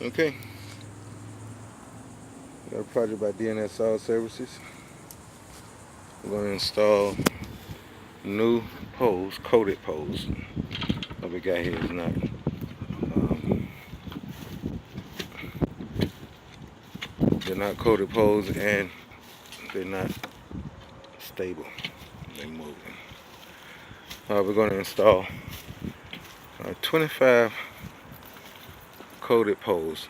Okay, got a project by DNS Soil Services. We're going to install new poles, coated poles. What we got here is not they're not coated poles, and they're not stable. They're moving. We're going to install 25 coated poles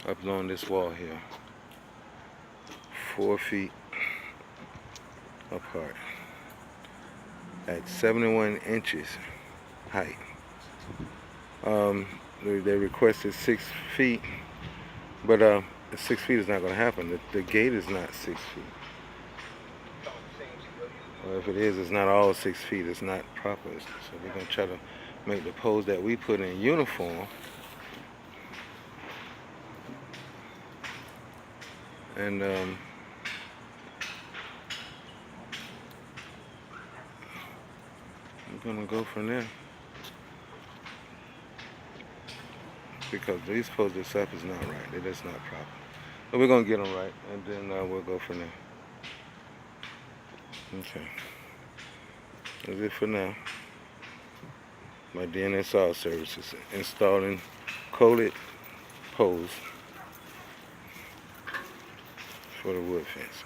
up along this wall here, 4 feet apart at 71 inches height. They requested 6 feet, but 6 feet is not going to happen. The gate is not 6 feet. Or if it is, it's not all 6 feet. It's not proper. So we're going to try to make the poles that we put in uniform. And we're going to go from there. Because these poles itself is not right. They're just not proper. But we're going to get them right, and then we'll go from there. Okay. That's it for now. My DNS Soil Services installing coated poles for the wood fence.